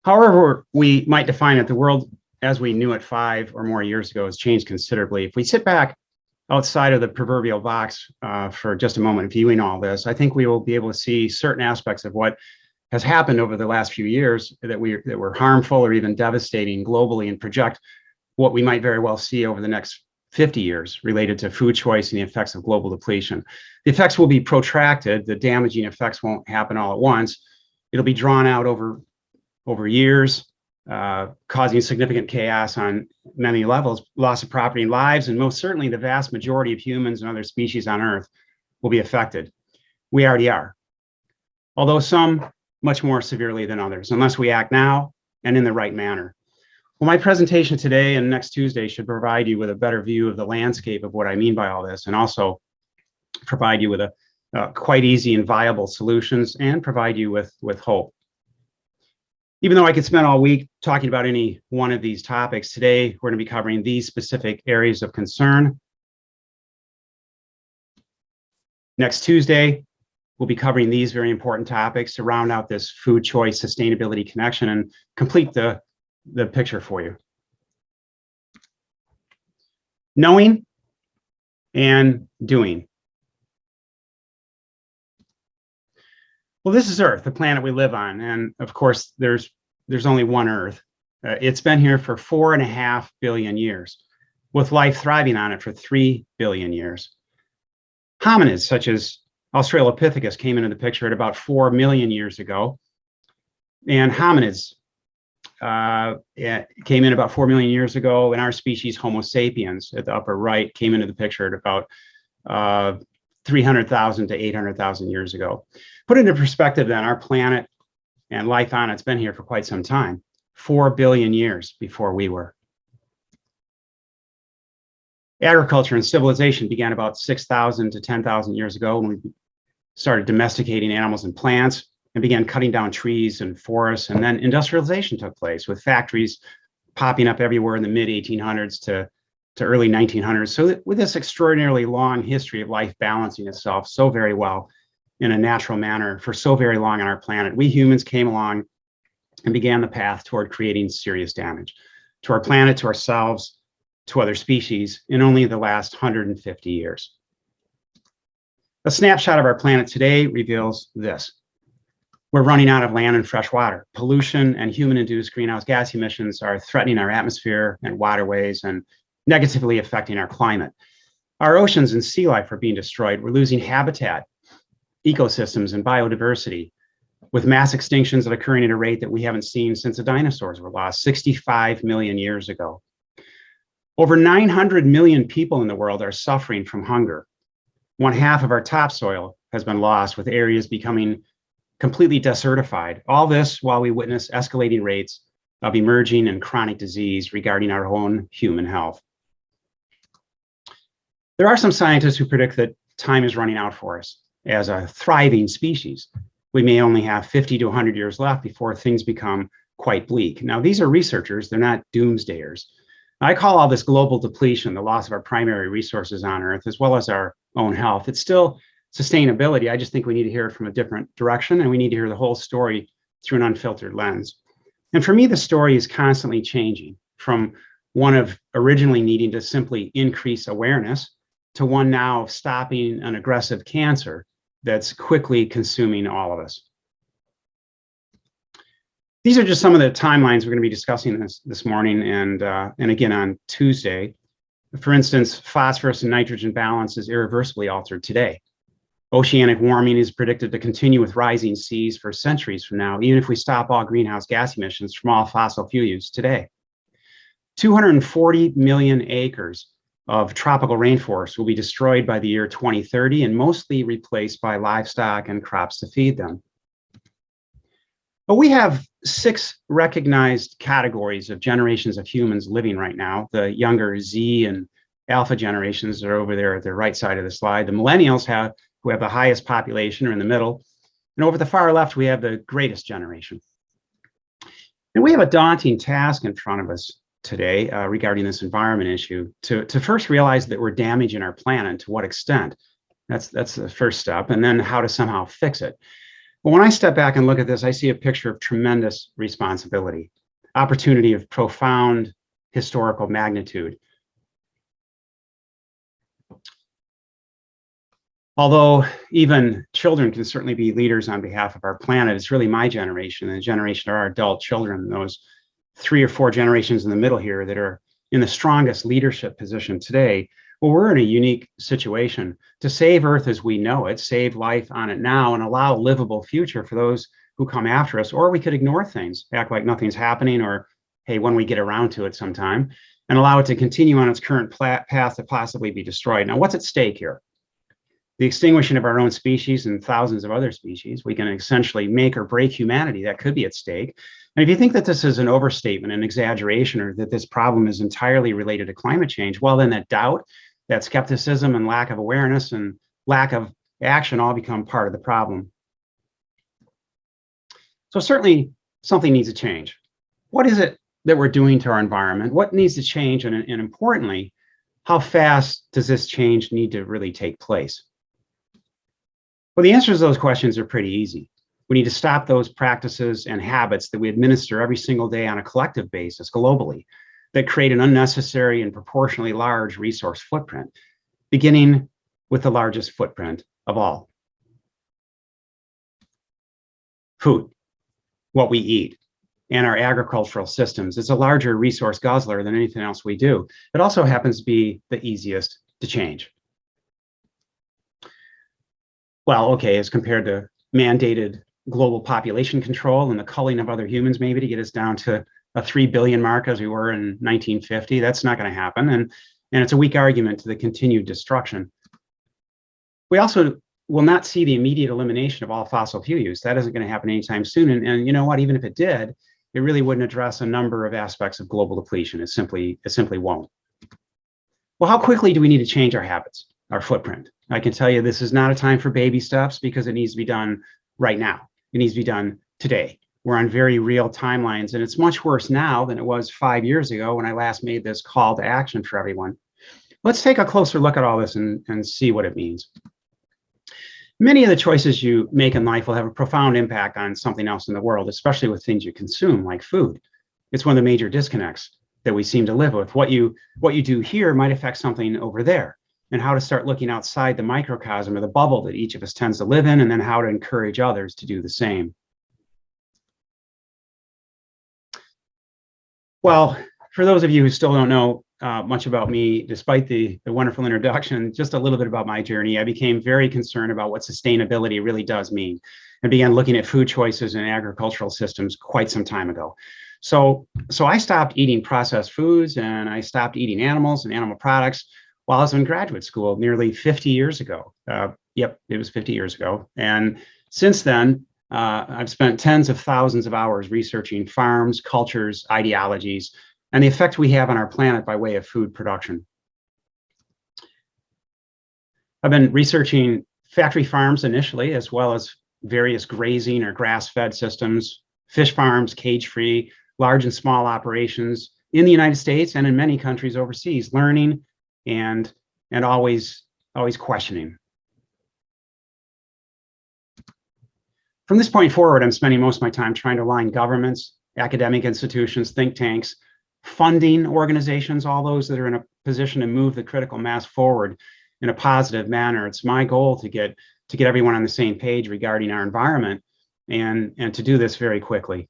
However we might define it, the world as we knew it 5 or more years ago has changed considerably. If we sit back outside of the proverbial box for just a moment, viewing all this, I think we will be able to see certain aspects of what has happened over the last few years that were harmful or even devastating globally, and project what we might very well see over the next 50 years related to food choice and the effects of global depletion. The effects will be protracted. The damaging effects won't happen all at once. It'll be drawn out over years, causing significant chaos on many levels, loss of property and lives, and most certainly the vast majority of humans and other species on Earth will be affected. We already are, although some much more severely than others, unless we act now and in the right manner. Well, my presentation today and next Tuesday should provide you with a better view of the landscape of what I mean by all this, and also provide you with a quite easy and viable solutions, and provide you with hope. Even though I could spend all week talking about any one of these topics, today we're going to be covering these specific areas of concern. Next Tuesday, we'll be covering these very important topics to round out this food choice sustainability connection and complete the picture for you. Knowing and doing. Well, this is Earth, the planet we live on. And of course, there's only one Earth. It's been here for 4.5 billion years, with life thriving on it for 3 billion years. Hominids, such as Australopithecus, came into the picture at about 4 million years ago. And hominids came in about 4 million years ago, and our species, Homo sapiens, at the upper right, came into the picture at about 300,000 to 800,000 years ago. Put into perspective then, our planet and life on it's been here for quite some time, 4 billion years before we were. Agriculture and civilization began about 6,000 to 10,000 years ago, when we started domesticating animals and plants and began cutting down trees and forests. And then industrialization took place, with factories popping up everywhere in the mid-1800s to early 1900s. So with this extraordinarily long history of life balancing itself so very well in a natural manner for so very long on our planet, we humans came along and began the path toward creating serious damage to our planet, to ourselves, to other species in only the last 150 years. A snapshot of our planet today reveals this. We're running out of land and fresh water. Pollution and human-induced greenhouse gas emissions are threatening our atmosphere and waterways and negatively affecting our climate. Our oceans and sea life are being destroyed. We're losing habitat, ecosystems, and biodiversity, with mass extinctions that are occurring at a rate that we haven't seen since the dinosaurs were lost 65 million years ago. Over 900 million people in the world are suffering from hunger. 1/2 of our topsoil has been lost, with areas becoming completely desertified. All this while we witness escalating rates of emerging and chronic disease regarding our own human health. There are some scientists who predict that time is running out for us as a thriving species. We may only have 50 to 100 years left before things become quite bleak. Now, these are researchers, they're not doomsdayers. I call all this global depletion, the loss of our primary resources on Earth, as well as our own health. It's still sustainability. I just think we need to hear it from a different direction, and we need to hear the whole story through an unfiltered lens. And for me, the story is constantly changing, from one of originally needing to simply increase awareness to one now of stopping an aggressive cancer that's quickly consuming all of us. These are just some of the timelines we're going to be discussing this morning and again on Tuesday. For instance, phosphorus and nitrogen balance is irreversibly altered today. Oceanic warming is predicted to continue with rising seas for centuries from now, even if we stop all greenhouse gas emissions from all fossil fuel use today. 240 million acres of tropical rainforest will be destroyed by the year 2030 and mostly replaced by livestock and crops to feed them. But we have 6 recognized categories of generations of humans living right now. The younger Z and Alpha generations are over there at the right side of the slide. The millennials who have the highest population are in the middle. And over the far left, we have the greatest generation. And we have a daunting task in front of us today regarding this environment issue, to first realize that we're damaging our planet, to what extent. That's the first step, and then how to somehow fix it. But when I step back and look at this, I see a picture of tremendous responsibility, opportunity of profound historical magnitude. Although even children can certainly be leaders on behalf of our planet, it's really my generation and the generation of our adult children, those 3 or 4 generations in the middle here that are in the strongest leadership position today. Well, we're in a unique situation to save Earth as we know it, save life on it now, and allow a livable future for those who come after us. Or we could ignore things, act like nothing's happening, or hey, when we get around to it sometime, and allow it to continue on its current path to possibly be destroyed. Now, what's at stake here? The extinguishing of our own species and thousands of other species. We can essentially make or break humanity. That could be at stake. And if you think that this is an overstatement, an exaggeration, or that this problem is entirely related to climate change, well, then that doubt, that skepticism and lack of awareness and lack of action all become part of the problem. So certainly something needs to change. What is it that we're doing to our environment? What needs to change? And importantly, how fast does this change need to really take place? Well, the answers to those questions are pretty easy. We need to stop those practices and habits that we administer every single day on a collective basis globally that create an unnecessary and proportionally large resource footprint, beginning with the largest footprint of all. Food, what we eat, and our agricultural systems. It's a larger resource guzzler than anything else we do. It also happens to be the easiest to change. Well, okay, as compared to mandated global population control and the culling of other humans, maybe to get us down to a 3 billion mark as we were in 1950, that's not going to happen. And it's a weak argument to the continued destruction. We also will not see the immediate elimination of all fossil fuel use. That isn't going to happen anytime soon. And you know what, even if it did, it really wouldn't address a number of aspects of global depletion. It simply won't. Well, how quickly do we need to change our habits, our footprint? I can tell you this is not a time for baby steps because it needs to be done right now. It needs to be done today. We're on very real timelines, and it's much worse now than it was 5 years ago when I last made this call to action for everyone. Let's take a closer look at all this and see what it means. Many of the choices you make in life will have a profound impact on something else in the world, especially with things you consume, like food. It's one of the major disconnects that we seem to live with. What you do here might affect something over there, and how to start looking outside the microcosm or the bubble that each of us tends to live in, and then how to encourage others to do the same. Well, for those of you who still don't know much about me, despite the wonderful introduction, just a little bit about my journey. I became very concerned about what sustainability really does mean and began looking at food choices and agricultural systems quite some time ago. So I stopped eating processed foods and I stopped eating animals and animal products while I was in graduate school nearly 50 years ago. Yep, it was 50 years ago. And since then, I've spent tens of thousands of hours researching farms, cultures, ideologies, and the effect we have on our planet by way of food production. I've been researching factory farms initially, as well as various grazing or grass-fed systems, fish farms, cage-free, large and small operations in the United States and in many countries overseas, learning and always questioning. From this point forward, I'm spending most of my time trying to align governments, academic institutions, think tanks, funding organizations, all those that are in a position to move the critical mass forward in a positive manner. It's my goal to get everyone on the same page regarding our environment and to do this very quickly.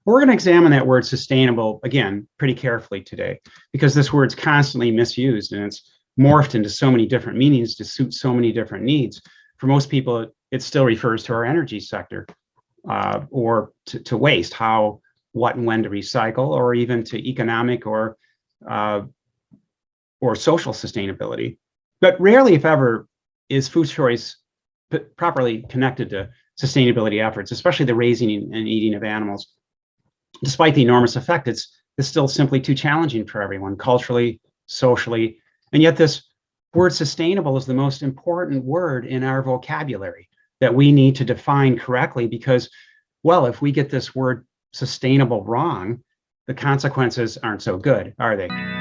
We're going to examine that word sustainable, again, pretty carefully today, because this word's constantly misused and it's morphed into so many different meanings to suit so many different needs. For most people, it still refers to our energy sector or to waste, how, what, and when to recycle, or even to economic or social sustainability. But rarely, if ever, is food choice properly connected to sustainability efforts, especially the raising and eating of animals. Despite the enormous effect, it's still simply too challenging for everyone, culturally, socially, and yet this word sustainable is the most important word in our vocabulary that we need to define correctly because, well, if we get this word sustainable wrong, the consequences aren't so good, are they?